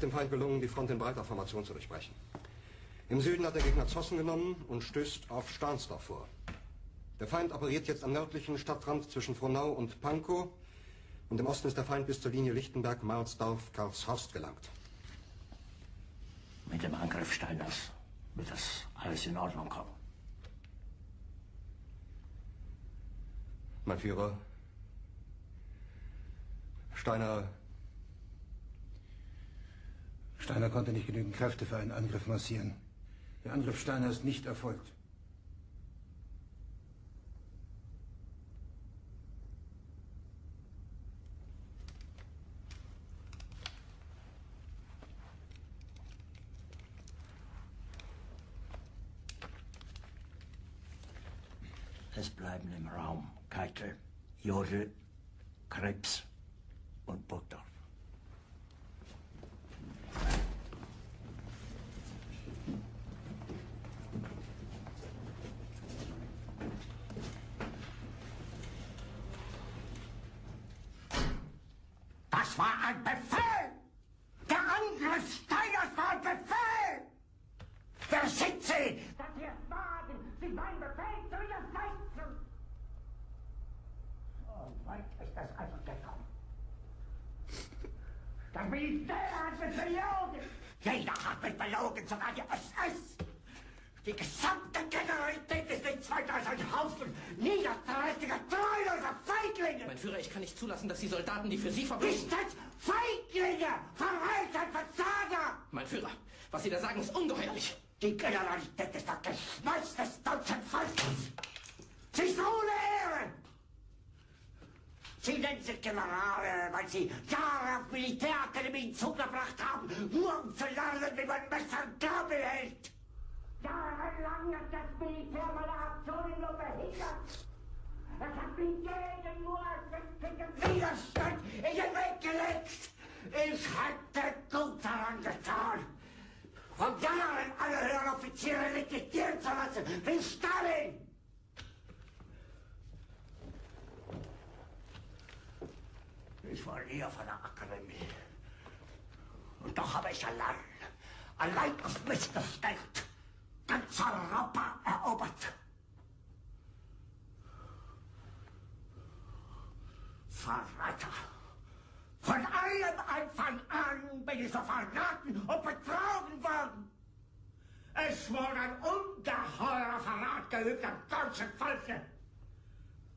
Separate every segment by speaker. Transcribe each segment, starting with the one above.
Speaker 1: ist dem Feind gelungen, die Front in breiter Formation zu durchbrechen. Im Süden hat der Gegner Zossen genommen und stößt auf Stahnsdorf vor. Der Feind operiert jetzt am nördlichen Stadtrand zwischen Frohnau und Pankow. Und im Osten ist der Feind bis zur Linie Lichtenberg-Marsdorf-Karlshorst gelangt.
Speaker 2: Mit dem Angriff Steiners wird das alles in Ordnung kommen.
Speaker 1: Mein Führer, Steiner konnte nicht genügend Kräfte für einen Angriff massieren. Der Angriff Steiner ist nicht erfolgt.
Speaker 2: Es bleiben im Raum Keitel, Jodl, Krebs und Burgdorf.
Speaker 3: Das war ein Befehl! Der Angriff Steiners war ein Befehl! Wer sind Sie? Dass Sie es wagen, sich mein Befehl zu widersetzen! So weit ist es also gekommen. Das Militär hat mich belogen! Jeder hat mich belogen, sogar die SS! Die gesamte Generalität ist nichts weiter als ein Haufen niederträchtiger, treuloser Feiglinge!
Speaker 4: Mein Führer, ich kann nicht zulassen, dass die Soldaten, die für Sie verbringen...
Speaker 3: Nicht als Feiglinge! Verräter, Versager!
Speaker 4: Mein Führer, was Sie da sagen, ist ungeheuerlich!
Speaker 3: Die Generalität ist das Geschmeiß des deutschen Volkes! Sie ist ohne Ehre! Sie nennen sich Generale, weil Sie Jahre auf Militärakademien zugebracht haben, nur um zu lernen, wie man Messer und Gabel hält! Jahrelang hat das Militär meine Aktionen nur behindert. Es hat mir jeden nur ersichtlichen Widerstand in den Weg gelegt. Ich hätte gut daran getan, von Jahren alle höheren Offiziere liquidieren zu lassen, wie Stalin. Ich war nie auf einer Akademie. Und doch habe ich allein auf mich gestellt, ganz Europa erobert. Verräter! Von allem Anfang an bin ich so verraten und betrogen worden. Es wurde ein ungeheurer Verrat geübt am deutschen Volke.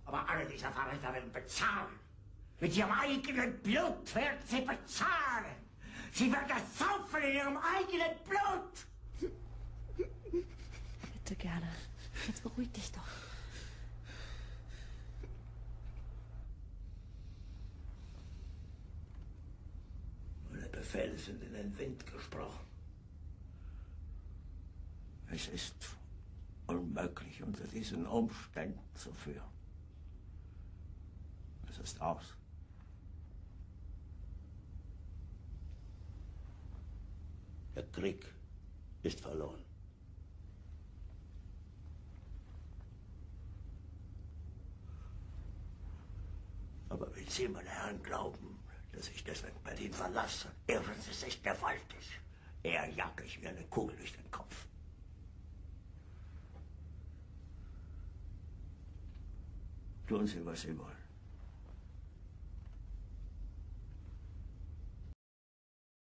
Speaker 3: Aber alle diese Verräter werden bezahlen. Mit ihrem eigenen Blut werden sie bezahlen. Sie werden das saufen in ihrem eigenen Blut.
Speaker 5: Bitte gerne. Jetzt beruhig dich doch.
Speaker 2: Meine Befehle sind in den Wind gesprochen. Es ist unmöglich, unter diesen Umständen zu führen. Es ist aus. Der Krieg ist verloren. Aber wenn Sie, meine Herren, glauben, dass ich deswegen Berlin verlasse, irren Sie sich gewaltig. Eher jage ich mir eine Kugel durch den Kopf. Tun Sie, was Sie wollen.